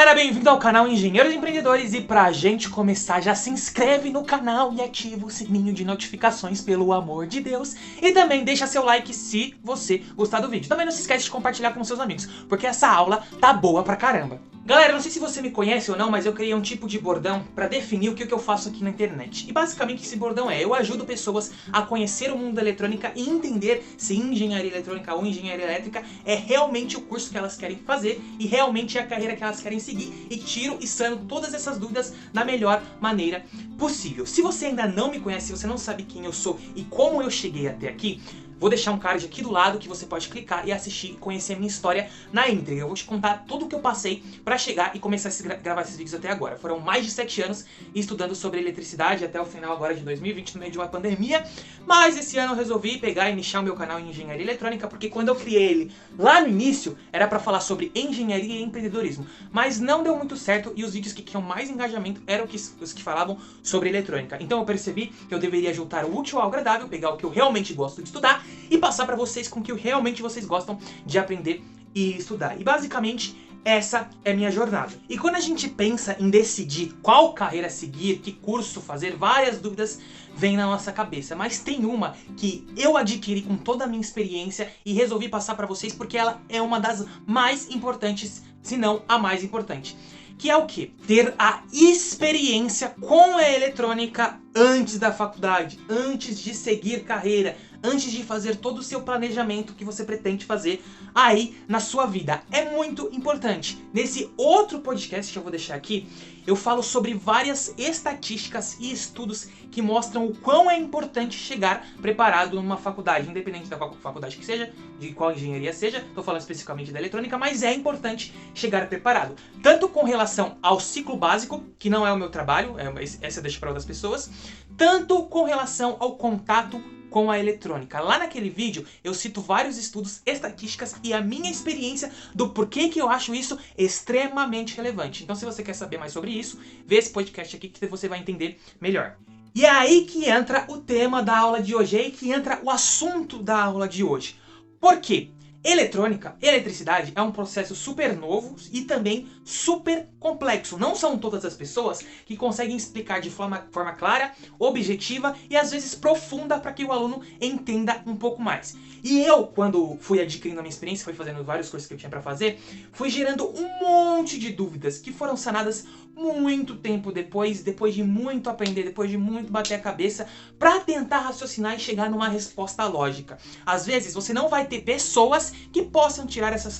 galera, bem-vindo ao canal Engenheiros Empreendedores e pra gente começar, já se inscreve no canal e ativa o sininho de notificações, pelo amor de Deus. E também deixa seu like se você gostar do vídeo. Também não se esquece de compartilhar com seus amigos, porque essa aula tá boa pra caramba. Galera, não sei se você me conhece ou não, mas eu criei um tipo de bordão pra definir o que eu faço aqui na internet. E basicamente esse bordão eu ajudo pessoas a conhecer o mundo da eletrônica e entender se engenharia eletrônica ou engenharia elétrica é realmente o curso que elas querem fazer e realmente é a carreira que elas querem seguir, e tiro e sano todas essas dúvidas da melhor maneira possível. Se você ainda não me conhece, se você não sabe quem eu sou e como eu cheguei até aqui, vou deixar um card aqui do lado que você pode clicar e assistir e conhecer a minha história na íntegra. Eu vou te contar tudo o que eu passei pra chegar e começar a gravar esses vídeos até agora. Foram mais de 7 anos estudando sobre eletricidade até o final agora de 2020, no meio de uma pandemia. Mas esse ano eu resolvi pegar e nichar o meu canal em engenharia eletrônica, porque quando eu criei ele lá no início, era pra falar sobre engenharia e empreendedorismo. Mas não deu muito certo e os vídeos que tinham mais engajamento eram os que falavam sobre eletrônica. Então eu percebi que eu deveria juntar o útil ao agradável, pegar o que eu realmente gosto de estudar e passar pra vocês com o que realmente vocês gostam de aprender e estudar. E basicamente essa é a minha jornada. E quando a gente pensa em decidir qual carreira seguir, que curso fazer, várias dúvidas vêm na nossa cabeça. Mas tem uma que eu adquiri com toda a minha experiência e resolvi passar pra vocês porque ela é uma das mais importantes, se não a mais importante. Que é o quê? Ter a experiência com a eletrônica antes da faculdade, antes de seguir carreira, antes de fazer todo o seu planejamento que você pretende fazer aí na sua vida. É muito importante. Nesse outro podcast que eu vou deixar aqui, eu falo sobre várias estatísticas e estudos que mostram o quão é importante chegar preparado numa faculdade, independente da faculdade que seja, de qual engenharia seja, estou falando especificamente da eletrônica, mas é importante chegar preparado. Tanto com relação ao ciclo básico, que não é o meu trabalho, essa eu deixo para outras pessoas, tanto com relação ao contato com a eletrônica. Lá naquele vídeo eu cito vários estudos, estatísticas e a minha experiência do porquê que eu acho isso extremamente relevante. Então se você quer saber mais sobre isso, vê esse podcast aqui que você vai entender melhor. E é aí que entra o tema da aula de hoje, é aí que entra o assunto da aula de hoje. Por quê? Eletrônica, eletricidade é um processo super novo e também super complexo. Não são todas as pessoas que conseguem explicar de forma clara, objetiva e às vezes profunda para que o aluno entenda um pouco mais. E eu, quando fui adquirindo a minha experiência, fui fazendo vários cursos que eu tinha para fazer, fui gerando um monte de dúvidas que foram sanadas muito tempo depois de muito aprender, depois de muito bater a cabeça para tentar raciocinar e chegar numa resposta lógica. Às vezes você não vai ter pessoas que possam tirar essas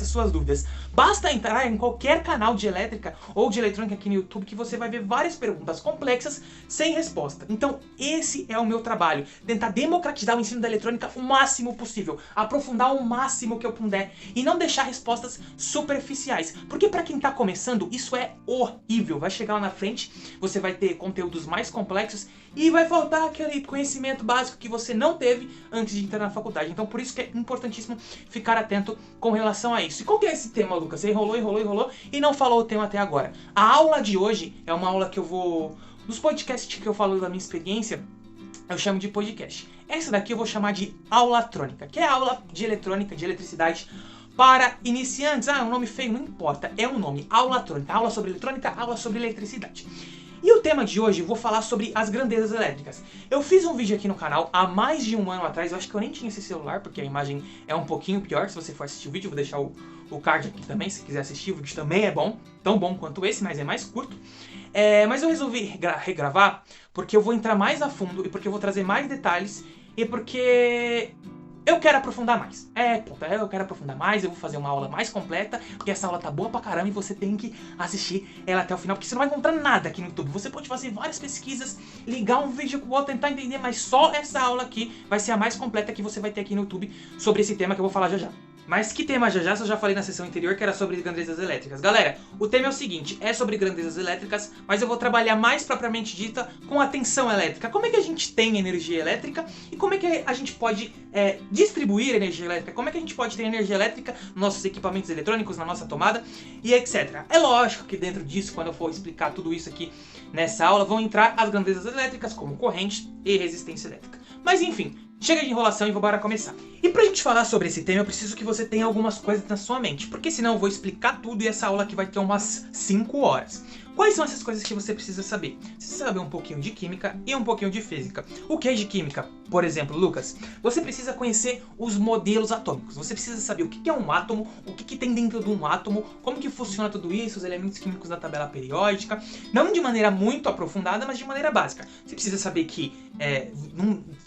suas dúvidas. Basta entrar em qualquer canal de elétrica ou de eletrônica aqui no YouTube que você vai ver várias perguntas complexas sem resposta. Então esse é o meu trabalho, tentar democratizar o ensino da eletrônica o máximo possível, aprofundar o máximo que eu puder e não deixar respostas superficiais, porque para quem está começando isso é horrível. Vai chegar lá na frente, você vai ter conteúdos mais complexos e vai faltar aquele conhecimento básico que você não teve antes de entrar na faculdade. Então por isso que é importantíssimo ficar atento com relação a isso. E qual que é esse tema, Lucas? Você enrolou e não falou o tema até agora. A aula de hoje é uma aula que eu vou... Nos podcasts que eu falo da minha experiência, eu chamo de podcast. Essa daqui eu vou chamar de aulatrônica, que é a aula de eletrônica, de eletricidade para iniciantes. Ah, é um nome feio, não importa. É um nome, aulatrônica. Aula sobre eletrônica, aula sobre eletricidade. E o tema de hoje eu vou falar sobre as grandezas elétricas. Eu fiz um vídeo aqui no canal há mais de um ano atrás, eu acho que eu nem tinha esse celular, porque a imagem é um pouquinho pior. Se você for assistir o vídeo, eu vou deixar o card aqui também, se quiser assistir, o vídeo também é bom. Tão bom quanto esse, mas é mais curto. Mas eu resolvi regravar porque eu vou entrar mais a fundo e porque eu vou trazer mais detalhes e porque eu quero aprofundar mais. Eu quero aprofundar mais, eu vou fazer uma aula mais completa, porque essa aula tá boa pra caramba e você tem que assistir ela até o final, porque você não vai encontrar nada aqui no YouTube. Você pode fazer várias pesquisas, ligar um vídeo com o outro, tentar entender, mas só essa aula aqui vai ser a mais completa que você vai ter aqui no YouTube sobre esse tema que eu vou falar já já. Mas que tema já já, se eu já falei na sessão anterior que era sobre grandezas elétricas. Galera, o tema é o seguinte, é sobre grandezas elétricas, mas eu vou trabalhar mais propriamente dita com a tensão elétrica. Como é que a gente tem energia elétrica e como é que a gente pode distribuir energia elétrica? Como é que a gente pode ter energia elétrica nos nossos equipamentos eletrônicos, na nossa tomada e etc. É lógico que dentro disso, quando eu for explicar tudo isso aqui nessa aula, vão entrar as grandezas elétricas como corrente e resistência elétrica. Mas enfim, chega de enrolação e vou bora começar. E pra gente falar sobre esse tema, eu preciso que você tenha algumas coisas na sua mente, porque senão eu vou explicar tudo e essa aula aqui vai ter umas 5 horas. Quais são essas coisas que você precisa saber? Você precisa saber um pouquinho de química e um pouquinho de física. O que é de química? Por exemplo, Lucas, você precisa conhecer os modelos atômicos. Você precisa saber o que é um átomo, o que tem dentro de um átomo, como que funciona tudo isso, os elementos químicos da tabela periódica. Não de maneira muito aprofundada, mas de maneira básica. Você precisa saber que,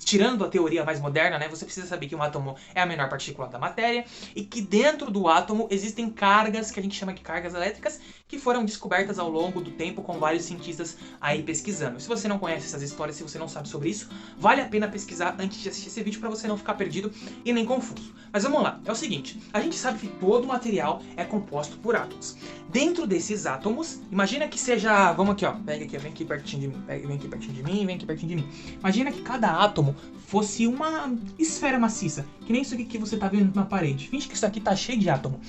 tirando a teoria mais moderna, né, você precisa saber que um átomo é a menor partícula da matéria e que dentro do átomo existem cargas, que a gente chama de cargas elétricas, que foram descobertas ao longo do tempo com vários cientistas aí pesquisando. Se você não conhece essas histórias, se você não sabe sobre isso, vale a pena pesquisar antes de assistir esse vídeo para você não ficar perdido e nem confuso. Mas vamos lá, é o seguinte, a gente sabe que todo material é composto por átomos. Dentro desses átomos, imagina que seja, vamos aqui ó, pega aqui, vem aqui pertinho de mim, vem aqui pertinho de mim, vem aqui pertinho de mim. Imagina que cada átomo fosse uma esfera maciça, que nem isso aqui que você tá vendo na parede. Finge que isso aqui tá cheio de átomo.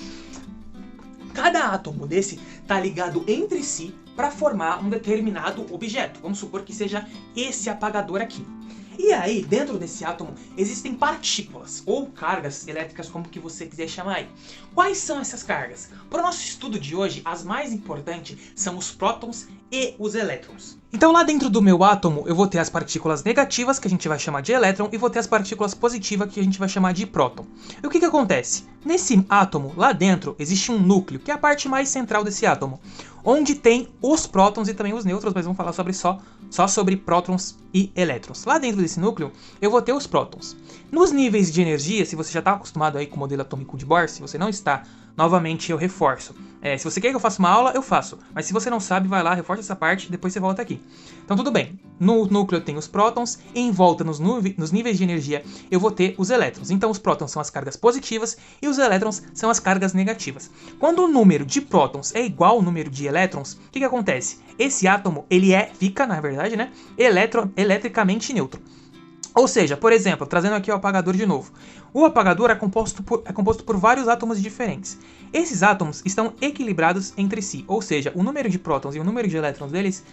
Cada átomo desse tá ligado entre si para formar um determinado objeto. Vamos supor que seja esse apagador aqui. E aí, dentro desse átomo, existem partículas, ou cargas elétricas, como que você quiser chamar aí. Quais são essas cargas? Para o nosso estudo de hoje, as mais importantes são os prótons e os elétrons. Então lá dentro do meu átomo, eu vou ter as partículas negativas, que a gente vai chamar de elétron, e vou ter as partículas positivas, que a gente vai chamar de próton. E o que acontece? Nesse átomo, lá dentro, existe um núcleo, que é a parte mais central desse átomo, onde tem os prótons e também os nêutrons, mas vamos falar só sobre prótons e elétrons. Lá dentro desse núcleo, eu vou ter os prótons. Nos níveis de energia, se você já está acostumado aí com o modelo atômico de Bohr, se você não está, novamente eu reforço. Se você quer que eu faça uma aula, eu faço. Mas se você não sabe, vai lá, reforça essa parte e depois você volta aqui. Então tudo bem. No núcleo eu tenho os prótons e em volta nos níveis de energia eu vou ter os elétrons. Então os prótons são as cargas positivas e os elétrons são as cargas negativas. Quando o número de prótons é igual ao número de elétrons, o que acontece? Esse átomo, ele fica, na verdade, né, eletricamente neutro. Ou seja, por exemplo, trazendo aqui o apagador de novo. O apagador é composto por vários átomos diferentes. Esses átomos estão equilibrados entre si, ou seja, o número de prótons e o número de elétrons deles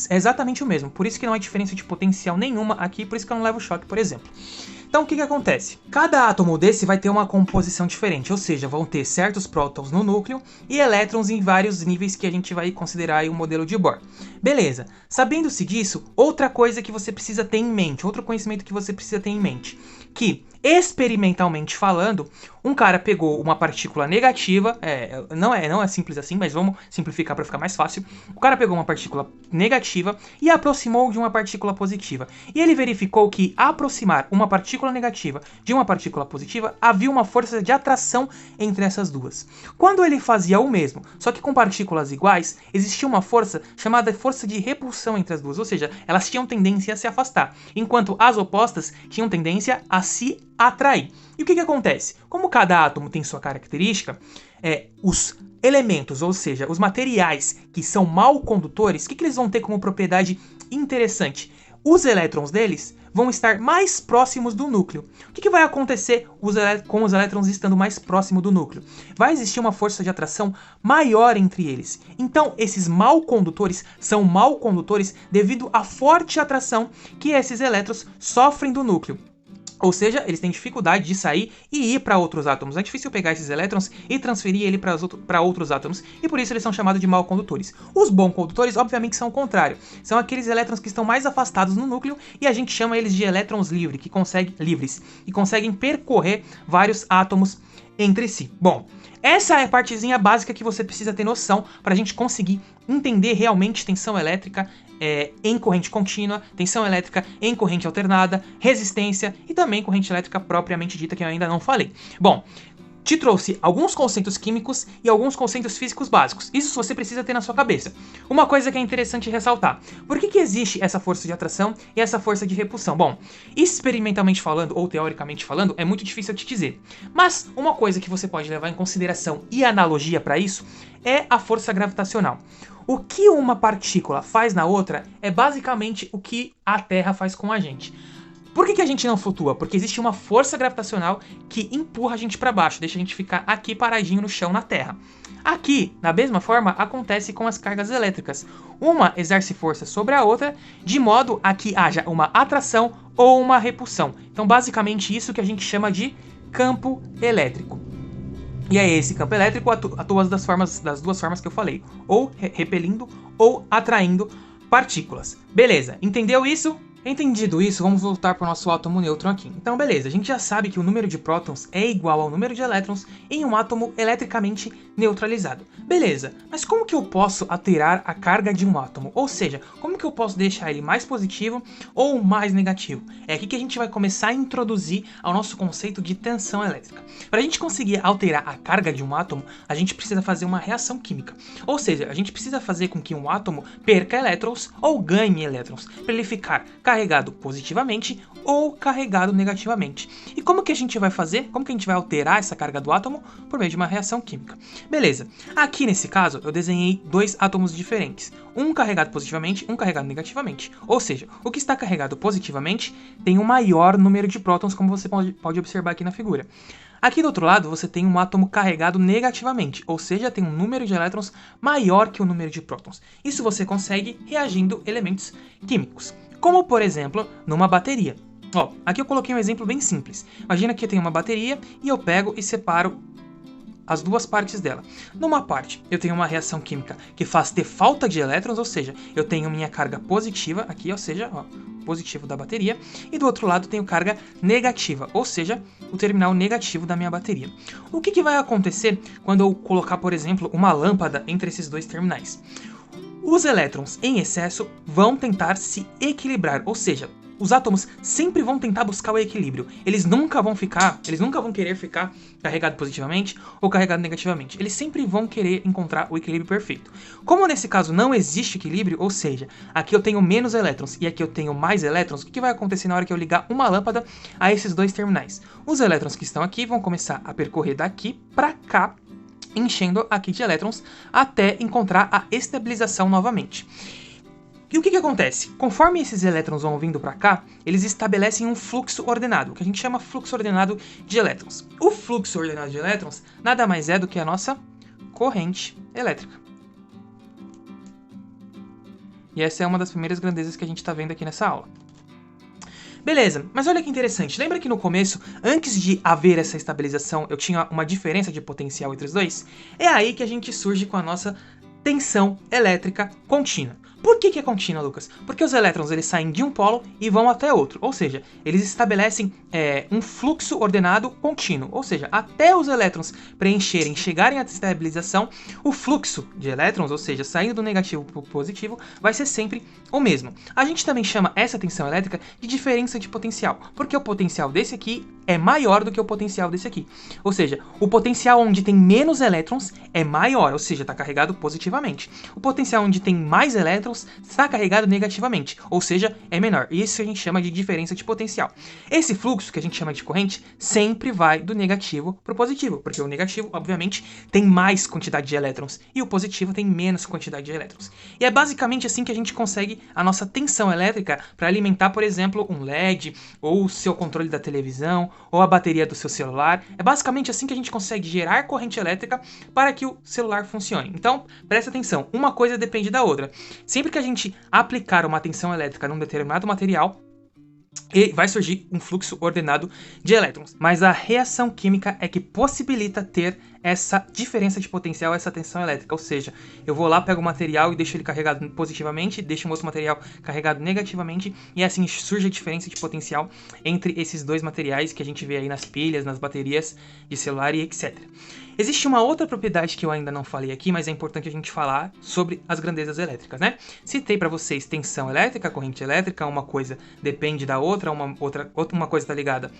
é exatamente o mesmo. Por isso que não há diferença de potencial nenhuma aqui, por isso que eu não levo choque, por exemplo. Então o que acontece? Cada átomo desse vai ter uma composição diferente, ou seja, vão ter certos prótons no núcleo e elétrons em vários níveis que a gente vai considerar aí o modelo de Bohr. Beleza, sabendo-se disso, outra coisa que você precisa ter em mente, outro conhecimento que você precisa ter em mente, que experimentalmente falando, um cara pegou uma partícula negativa, não é simples assim, mas vamos simplificar para ficar mais fácil. O cara pegou uma partícula negativa e aproximou de uma partícula positiva. E ele verificou que aproximar uma partícula negativa de uma partícula positiva, havia uma força de atração entre essas duas. Quando ele fazia o mesmo, só que com partículas iguais, existia uma força chamada força de repulsão entre as duas, ou seja, elas tinham tendência a se afastar, enquanto as opostas tinham tendência a se atrair. E o que acontece? Como cada átomo tem sua característica, os elementos, ou seja, os materiais que são mal condutores, o que eles vão ter como propriedade interessante? Os elétrons deles vão estar mais próximos do núcleo. O que vai acontecer com os elétrons estando mais próximo do núcleo? Vai existir uma força de atração maior entre eles. Então, esses mal condutores são mal condutores devido à forte atração que esses elétrons sofrem do núcleo. Ou seja, eles têm dificuldade de sair e ir para outros átomos. É difícil pegar esses elétrons e transferir ele para outros átomos, e por isso eles são chamados de mal condutores. Os bons condutores, obviamente, são o contrário. São aqueles elétrons que estão mais afastados no núcleo e a gente chama eles de elétrons livres, que conseguem percorrer vários átomos entre si. Bom, essa é a partezinha básica que você precisa ter noção para a gente conseguir entender realmente tensão elétrica em corrente contínua, tensão elétrica em corrente alternada, resistência e também corrente elétrica propriamente dita, que eu ainda não falei. Bom, te trouxe alguns conceitos químicos e alguns conceitos físicos básicos. Isso você precisa ter na sua cabeça. Uma coisa que é interessante ressaltar. Por que existe essa força de atração e essa força de repulsão? Bom, experimentalmente falando ou teoricamente falando, é muito difícil eu te dizer. Mas uma coisa que você pode levar em consideração e analogia para isso é a força gravitacional. O que uma partícula faz na outra é basicamente o que a Terra faz com a gente. Por que a gente não flutua? Porque existe uma força gravitacional que empurra a gente para baixo, deixa a gente ficar aqui paradinho no chão na Terra. Aqui, da mesma forma, acontece com as cargas elétricas. Uma exerce força sobre a outra, de modo a que haja uma atração ou uma repulsão. Então, basicamente, isso que a gente chama de campo elétrico. E aí, esse campo elétrico atua das duas formas que eu falei, ou repelindo ou atraindo partículas. Beleza, entendeu isso? Entendido isso, vamos voltar para o nosso átomo nêutron aqui. Então, beleza, a gente já sabe que o número de prótons é igual ao número de elétrons em um átomo eletricamente neutralizado. Beleza, mas como que eu posso alterar a carga de um átomo? Ou seja, como que eu posso deixar ele mais positivo ou mais negativo? É aqui que a gente vai começar a introduzir ao nosso conceito de tensão elétrica. Para a gente conseguir alterar a carga de um átomo, a gente precisa fazer uma reação química. Ou seja, a gente precisa fazer com que um átomo perca elétrons ou ganhe elétrons, para ele ficar carregado positivamente ou carregado negativamente. E como que a gente vai fazer? Como que a gente vai alterar essa carga do átomo? Por meio de uma reação química. Beleza, aqui nesse caso eu desenhei dois átomos diferentes, um carregado positivamente, um carregado negativamente. Ou seja, o que está carregado positivamente tem um maior número de prótons, como você pode observar aqui na figura. Aqui do outro lado você tem um átomo carregado negativamente, ou seja, tem um número de elétrons maior que o número de prótons. Isso você consegue reagindo elementos químicos, como por exemplo numa bateria. Ó, aqui eu coloquei um exemplo bem simples. Imagina que eu tenho uma bateria e eu pego e separo as duas partes dela. Numa parte, eu tenho uma reação química que faz ter falta de elétrons, ou seja, eu tenho minha carga positiva aqui, ou seja, ó, positivo da bateria, e do outro lado tenho carga negativa, ou seja, o terminal negativo da minha bateria. O que vai acontecer quando eu colocar, por exemplo, uma lâmpada entre esses dois terminais? Os elétrons em excesso vão tentar se equilibrar, ou seja, os átomos sempre vão tentar buscar o equilíbrio. Eles nunca vão querer ficar carregado positivamente ou carregado negativamente. Eles sempre vão querer encontrar o equilíbrio perfeito. Como nesse caso não existe equilíbrio, ou seja, aqui eu tenho menos elétrons e aqui eu tenho mais elétrons, o que vai acontecer na hora que eu ligar uma lâmpada a esses dois terminais? Os elétrons que estão aqui vão começar a percorrer daqui para cá, enchendo aqui de elétrons até encontrar a estabilização novamente. E o que acontece? Conforme esses elétrons vão vindo para cá, eles estabelecem um fluxo ordenado, que a gente chama fluxo ordenado de elétrons. O fluxo ordenado de elétrons nada mais é do que a nossa corrente elétrica. E essa é uma das primeiras grandezas que a gente está vendo aqui nessa aula. Beleza, mas olha que interessante, lembra que no começo, antes de haver essa estabilização, eu tinha uma diferença de potencial entre os dois? É aí que a gente surge com a nossa tensão elétrica contínua. Por que é contínua, Lucas? Porque os elétrons eles saem de um polo e vão até outro, ou seja, eles estabelecem um fluxo ordenado contínuo, ou seja, até os elétrons preencherem, chegarem à estabilização, o fluxo de elétrons, ou seja, saindo do negativo para o positivo, vai ser sempre o mesmo. A gente também chama essa tensão elétrica de diferença de potencial, porque o potencial desse aqui é maior do que o potencial desse aqui. Ou seja, o potencial onde tem menos elétrons é maior, ou seja, está carregado positivamente. O potencial onde tem mais elétrons está carregado negativamente, ou seja, é menor. Isso a gente chama de diferença de potencial. Esse fluxo, que a gente chama de corrente, sempre vai do negativo para o positivo, porque o negativo, obviamente, tem mais quantidade de elétrons e o positivo tem menos quantidade de elétrons. E é basicamente assim que a gente consegue a nossa tensão elétrica para alimentar, por exemplo, um LED, ou o seu controle da televisão, ou a bateria do seu celular. É basicamente assim que a gente consegue gerar corrente elétrica para que o celular funcione. Então, presta atenção, uma coisa depende da outra. Sempre que a gente aplicar uma tensão elétrica num determinado material, e vai surgir um fluxo ordenado de elétrons. Mas a reação química é que possibilita ter essa diferença de potencial, essa tensão elétrica. Ou seja, eu vou lá, pego o material e deixo ele carregado positivamente, deixo um outro material carregado negativamente, e assim surge a diferença de potencial entre esses dois materiais que a gente vê aí nas pilhas, nas baterias de celular e etc. Existe uma outra propriedade que eu ainda não falei aqui, mas é importante a gente falar sobre as grandezas elétricas, né? Citei para vocês tensão elétrica, corrente elétrica, uma coisa depende da outra, uma coisa está ligada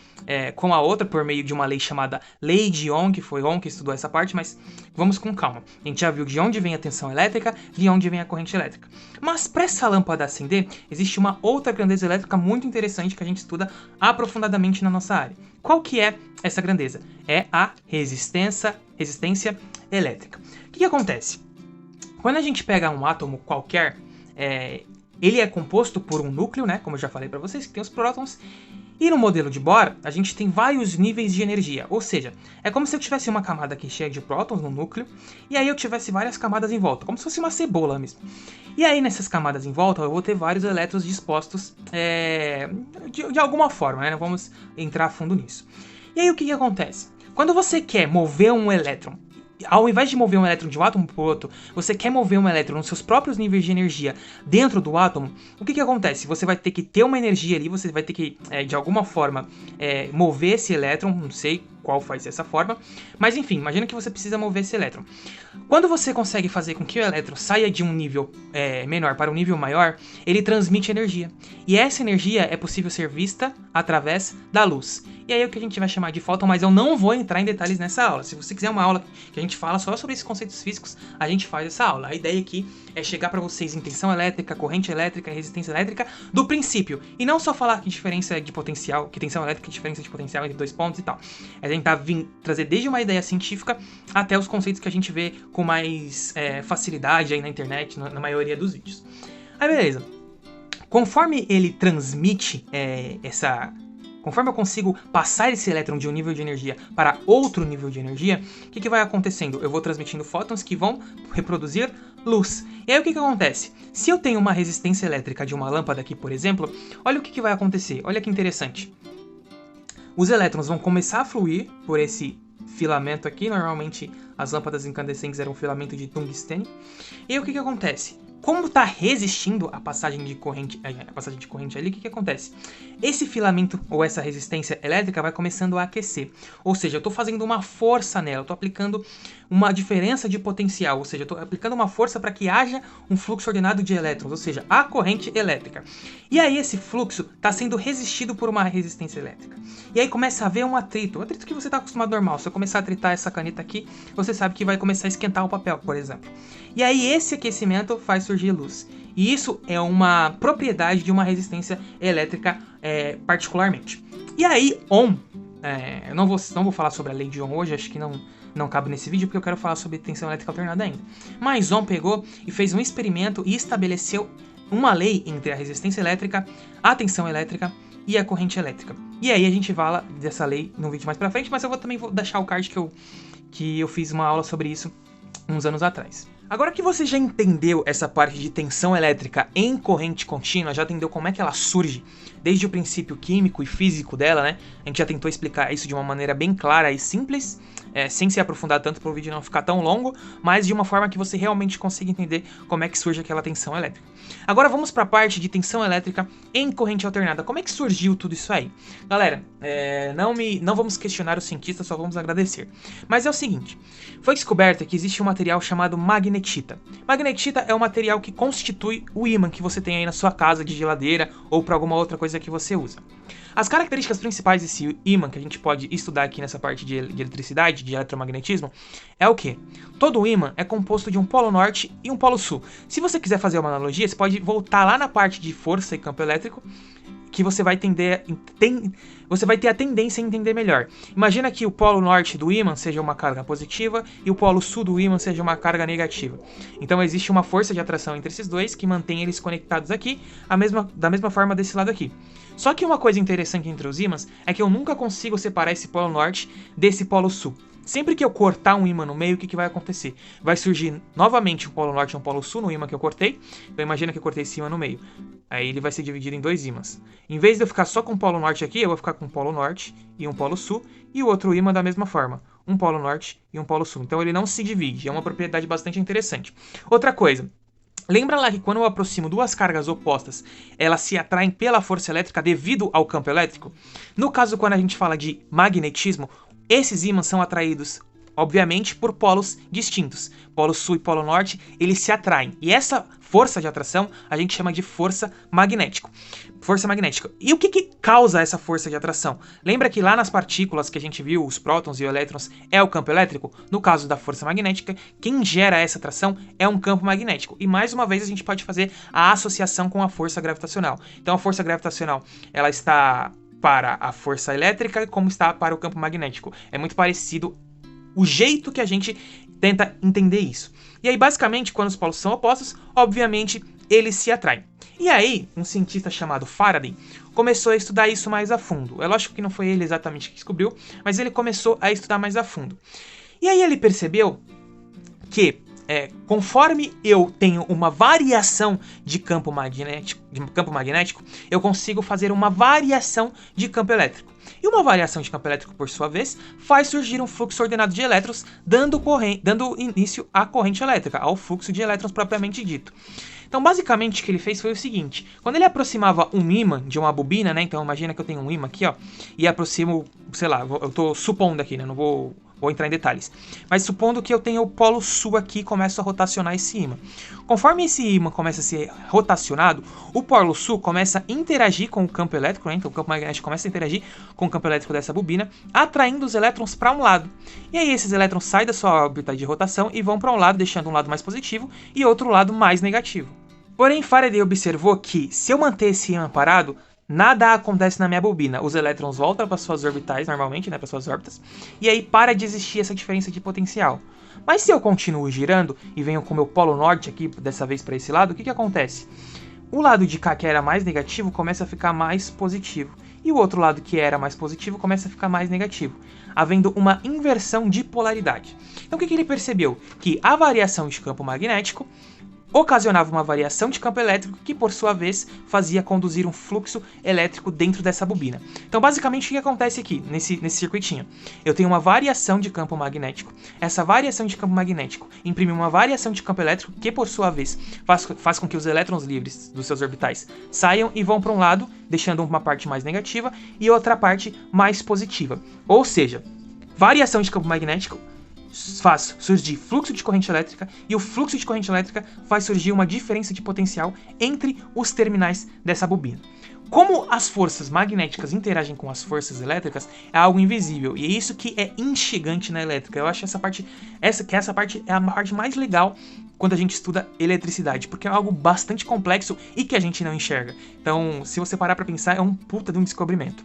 com a outra por meio de uma lei chamada Lei de Ohm, que foi Ohm que estudou essa parte, mas vamos com calma. A gente já viu de onde vem a tensão elétrica, de onde vem a corrente elétrica. Mas para essa lâmpada acender, existe uma outra grandeza elétrica muito interessante que a gente estuda aprofundadamente na nossa área. Qual que é essa grandeza? É a resistência elétrica. O que acontece? Quando a gente pega um átomo qualquer, ele é composto por um núcleo, né? Como eu já falei para vocês, que tem os prótons, E no modelo de Bohr, a gente tem vários níveis de energia, ou seja, é como se eu tivesse uma camada aqui cheia de prótons no núcleo, e aí eu tivesse várias camadas em volta, como se fosse uma cebola mesmo. E aí nessas camadas em volta eu vou ter vários elétrons dispostos de alguma forma, né? Vamos entrar a fundo nisso. E aí o que acontece? Quando você quer mover um elétron, ao invés de mover um elétron de um átomo para o outro, você quer mover um elétron nos seus próprios níveis de energia dentro do átomo, o que acontece? Você vai ter que ter uma energia ali, você vai ter que, de alguma forma, mover esse elétron, não sei qual faz essa forma, mas enfim, imagina que você precisa mover esse elétron. Quando você consegue fazer com que o elétron saia de um nível menor para um nível maior, ele transmite energia. E essa energia é possível ser vista através da luz. E aí é o que a gente vai chamar de fóton, mas eu não vou entrar em detalhes nessa aula. Se você quiser uma aula que a gente fala só sobre esses conceitos físicos, a gente faz essa aula. A ideia aqui é chegar para vocês em tensão elétrica, corrente elétrica, resistência elétrica, do princípio. E não só falar que diferença de potencial, que tensão elétrica, que diferença de potencial entre dois pontos e tal. A gente tá trazer desde uma ideia científica até os conceitos que a gente vê com mais facilidade aí na internet, na maioria dos vídeos. Aí beleza. Conforme ele transmite Conforme eu consigo passar esse elétron de um nível de energia para outro nível de energia, o que vai acontecendo? Eu vou transmitindo fótons que vão reproduzir luz. E aí o que acontece? Se eu tenho uma resistência elétrica de uma lâmpada aqui, por exemplo, olha o que vai acontecer. Olha que interessante. Os elétrons vão começar a fluir por esse filamento aqui. Normalmente as lâmpadas incandescentes eram um filamento de tungstênio. E aí o que acontece? Como está resistindo a passagem de corrente ali, o que acontece? Esse filamento ou essa resistência elétrica vai começando a aquecer. Ou seja, eu estou fazendo uma força nela, eu estou aplicando uma diferença de potencial, ou seja, eu estou aplicando uma força para que haja um fluxo ordenado de elétrons, ou seja, a corrente elétrica. E aí esse fluxo está sendo resistido por uma resistência elétrica. E aí começa a haver um atrito que você está acostumado normal. Se eu começar a atritar essa caneta aqui, você sabe que vai começar a esquentar o papel, por exemplo. E aí esse aquecimento faz surgir luz. E isso é uma propriedade de uma resistência elétrica particularmente. E aí, Ohm, eu não vou falar sobre a lei de Ohm hoje, acho que não cabe nesse vídeo, porque eu quero falar sobre tensão elétrica alternada ainda. Mas Ohm pegou e fez um experimento e estabeleceu uma lei entre a resistência elétrica, a tensão elétrica e a corrente elétrica. E aí a gente fala dessa lei no vídeo mais pra frente, mas eu também vou deixar o card que eu fiz uma aula sobre isso uns anos atrás. Agora que você já entendeu essa parte de tensão elétrica em corrente contínua, já entendeu como é que ela surge, desde o princípio químico e físico dela, né? A gente já tentou explicar isso de uma maneira bem clara e simples, sem se aprofundar tanto para o vídeo não ficar tão longo, mas de uma forma que você realmente consiga entender como é que surge aquela tensão elétrica. Agora vamos para a parte de tensão elétrica em corrente alternada. Como é que surgiu tudo isso aí? Galera, não vamos questionar os cientistas, só vamos agradecer. Mas é o seguinte, foi descoberto que existe um material chamado magnetita. Magnetita é o material que constitui o ímã que você tem aí na sua casa de geladeira ou para alguma outra coisa que você usa. As características principais desse ímã que a gente pode estudar aqui nessa parte de eletricidade, de eletromagnetismo, é o que? Todo ímã é composto de um polo norte e um polo sul. Se você quiser fazer uma analogia, você pode voltar lá na parte de força e campo elétrico, que você vai ter a tendência a entender melhor. Imagina que o polo norte do ímã seja uma carga positiva e o polo sul do ímã seja uma carga negativa. Então existe uma força de atração entre esses dois que mantém eles conectados aqui, da mesma forma desse lado aqui. Só que uma coisa interessante entre os ímãs é que eu nunca consigo separar esse polo norte desse polo sul. Sempre que eu cortar um ímã no meio, o que vai acontecer? Vai surgir novamente um polo norte e um polo sul no ímã que eu cortei. Então imagina que eu cortei esse ímã no meio. Aí ele vai ser dividido em dois ímãs. Em vez de eu ficar só com o polo norte aqui, eu vou ficar com um polo norte e um polo sul. E o outro ímã da mesma forma. Um polo norte e um polo sul. Então ele não se divide. É uma propriedade bastante interessante. Outra coisa. Lembra lá que quando eu aproximo duas cargas opostas, elas se atraem pela força elétrica devido ao campo elétrico? No caso, quando a gente fala de magnetismo, esses ímãs são atraídos, obviamente, por polos distintos. Polo sul e polo norte, eles se atraem. E essa força de atração a gente chama de força magnética. Força magnética. E o que causa essa força de atração? Lembra que lá nas partículas que a gente viu, os prótons e os elétrons, é o campo elétrico? No caso da força magnética, quem gera essa atração é um campo magnético. E mais uma vez a gente pode fazer a associação com a força gravitacional. Então a força gravitacional, ela está para a força elétrica como está para o campo magnético. É muito parecido o jeito que a gente tenta entender isso. E aí, basicamente, quando os polos são opostos, obviamente, eles se atraem. E aí, um cientista chamado Faraday começou a estudar isso mais a fundo. É lógico que não foi ele exatamente que descobriu, mas ele começou a estudar mais a fundo. E aí ele percebeu que conforme eu tenho uma variação de campo magnético, eu consigo fazer uma variação de campo elétrico. E uma variação de campo elétrico, por sua vez, faz surgir um fluxo ordenado de elétrons, dando início à corrente elétrica, ao fluxo de elétrons propriamente dito. Então, basicamente, o que ele fez foi o seguinte: quando ele aproximava um ímã de uma bobina, né? Então, imagina que eu tenho um ímã aqui, ó, e aproximo, sei lá, eu tô supondo aqui, né? Não vou entrar em detalhes. Mas supondo que eu tenho o polo sul aqui e começo a rotacionar esse ímã. Conforme esse ímã começa a ser rotacionado, o polo sul começa a interagir com o campo elétrico, né? Então o campo magnético começa a interagir com o campo elétrico dessa bobina, atraindo os elétrons para um lado. E aí esses elétrons saem da sua órbita de rotação e vão para um lado, deixando um lado mais positivo e outro lado mais negativo. Porém, Faraday observou que, se eu manter esse ímã parado, nada acontece na minha bobina. Os elétrons voltam para suas orbitais, normalmente, né, para suas órbitas, e aí para de existir essa diferença de potencial. Mas se eu continuo girando e venho com o meu polo norte aqui, dessa vez para esse lado, o que acontece? O lado de cá, que era mais negativo, começa a ficar mais positivo. E o outro lado, que era mais positivo, começa a ficar mais negativo, havendo uma inversão de polaridade. Então o que ele percebeu? Que a variação de campo magnético ocasionava uma variação de campo elétrico que, por sua vez, fazia conduzir um fluxo elétrico dentro dessa bobina. Então, basicamente, o que acontece aqui, nesse circuitinho? Eu tenho uma variação de campo magnético. Essa variação de campo magnético imprime uma variação de campo elétrico que, por sua vez, faz com que os elétrons livres dos seus orbitais saiam e vão para um lado, deixando uma parte mais negativa e outra parte mais positiva. Ou seja, variação de campo magnético faz surgir fluxo de corrente elétrica e o fluxo de corrente elétrica faz surgir uma diferença de potencial entre os terminais dessa bobina. Como as forças magnéticas interagem com as forças elétricas é algo invisível, e é isso que é instigante na elétrica. Eu acho essa parte é a parte mais legal quando a gente estuda eletricidade, porque é algo bastante complexo e que a gente não enxerga. Então, se você parar para pensar, é um puta de um descobrimento.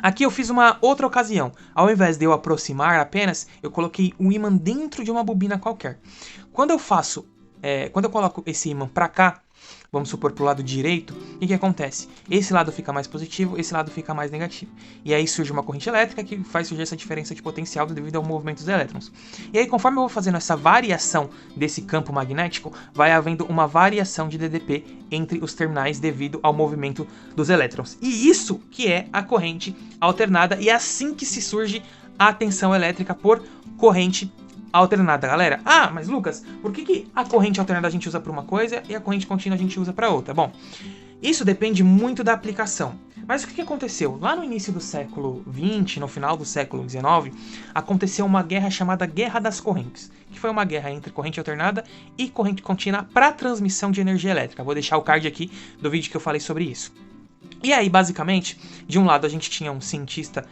Aqui eu fiz uma outra ocasião. Ao invés de eu aproximar apenas, eu coloquei um ímã dentro de uma bobina qualquer. Quando eu coloco esse ímã para cá, vamos supor pro lado direito, o que acontece? Esse lado fica mais positivo, esse lado fica mais negativo. E aí surge uma corrente elétrica que faz surgir essa diferença de potencial devido ao movimento dos elétrons. E aí, conforme eu vou fazendo essa variação desse campo magnético, vai havendo uma variação de DDP entre os terminais devido ao movimento dos elétrons. E isso que é a corrente alternada, e é assim que se surge a tensão elétrica por corrente alternada, galera. Ah, mas Lucas, por que a corrente alternada a gente usa para uma coisa e a corrente contínua a gente usa para outra? Bom, isso depende muito da aplicação. Mas o que aconteceu? Lá no início do século XX, no final do século XIX, aconteceu uma guerra chamada Guerra das Correntes, que foi uma guerra entre corrente alternada e corrente contínua para transmissão de energia elétrica. Vou deixar o card aqui do vídeo que eu falei sobre isso. E aí, basicamente, de um lado a gente tinha um cientista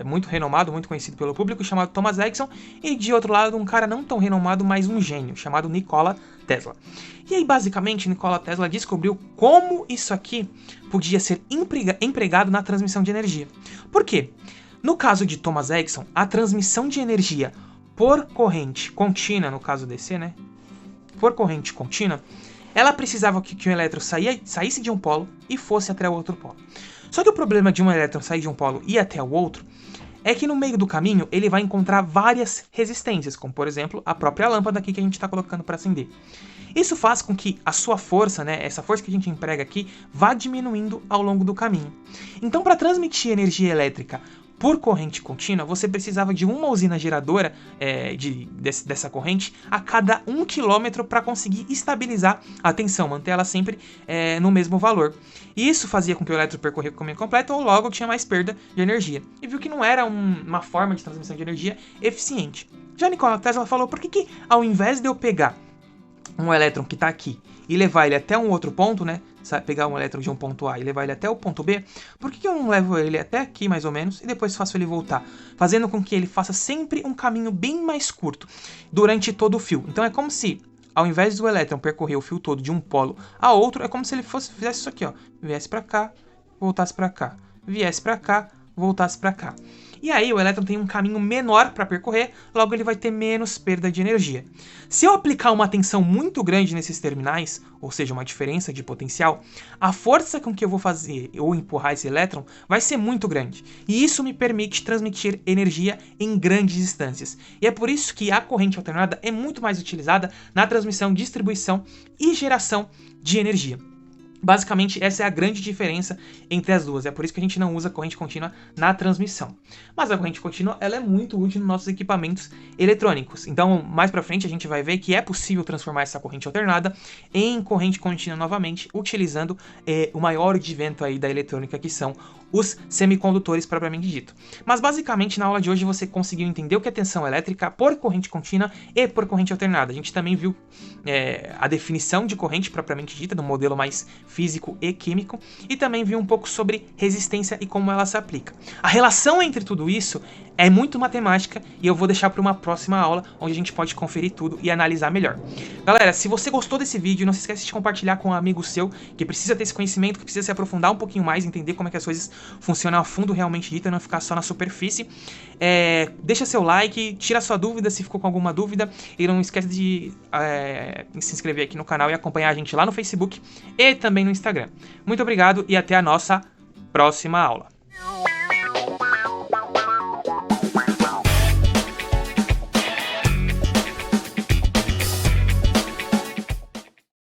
muito renomado, muito conhecido pelo público, chamado Thomas Edison, e de outro lado um cara não tão renomado, mas um gênio, chamado Nikola Tesla. E aí, basicamente, Nikola Tesla descobriu como isso aqui podia ser empregado na transmissão de energia. Por quê? No caso de Thomas Edison, a transmissão de energia por corrente contínua, no caso DC, né? Por corrente contínua, ela precisava que um elétron saísse de um polo e fosse até o outro polo. Só que o problema de um elétron sair de um polo e ir até o outro é que no meio do caminho ele vai encontrar várias resistências, como por exemplo a própria lâmpada aqui que a gente está colocando para acender. Isso faz com que a sua força, né, essa força que a gente emprega aqui, vá diminuindo ao longo do caminho. Então, para transmitir energia elétrica por corrente contínua, você precisava de uma usina geradora dessa corrente a cada 1 km para conseguir estabilizar a tensão, manter ela sempre no mesmo valor. E isso fazia com que o elétron percorria o caminho completo, ou logo tinha mais perda de energia. E viu que não era uma forma de transmissão de energia eficiente. Já Nikola Tesla falou, por que ao invés de eu pegar um elétron que está aqui e levar ele até um outro ponto, né? Pegar um elétron de um ponto A e levar ele até o ponto B, por que eu não levo ele até aqui mais ou menos e depois faço ele voltar? Fazendo com que ele faça sempre um caminho bem mais curto durante todo o fio. Então é como se, ao invés do elétron percorrer o fio todo de um polo a outro, é como se ele fizesse isso aqui, ó. Viesse para cá, voltasse para cá. Viesse para cá, voltasse para cá. E aí o elétron tem um caminho menor para percorrer, logo ele vai ter menos perda de energia. Se eu aplicar uma tensão muito grande nesses terminais, ou seja, uma diferença de potencial, a força com que eu vou fazer ou empurrar esse elétron vai ser muito grande. E isso me permite transmitir energia em grandes distâncias. E é por isso que a corrente alternada é muito mais utilizada na transmissão, distribuição e geração de energia. Basicamente, essa é a grande diferença entre as duas. É por isso que a gente não usa corrente contínua na transmissão. Mas a corrente contínua ela é muito útil nos nossos equipamentos eletrônicos. Então, mais pra frente, a gente vai ver que é possível transformar essa corrente alternada em corrente contínua novamente, utilizando o maior advento aí da eletrônica, que são os semicondutores propriamente dito. Mas basicamente na aula de hoje você conseguiu entender o que é tensão elétrica por corrente contínua e por corrente alternada. A gente também viu a definição de corrente propriamente dita, do modelo mais físico e químico, e também viu um pouco sobre resistência e como ela se aplica. A relação entre tudo isso é muito matemática e eu vou deixar para uma próxima aula onde a gente pode conferir tudo e analisar melhor. Galera, se você gostou desse vídeo, não se esqueça de compartilhar com um amigo seu que precisa ter esse conhecimento, que precisa se aprofundar um pouquinho mais, entender como é que as coisas funcionam a fundo realmente dito e não ficar só na superfície. Deixa seu like, tira sua dúvida se ficou com alguma dúvida e não esquece de se inscrever aqui no canal e acompanhar a gente lá no Facebook e também no Instagram. Muito obrigado e até a nossa próxima aula.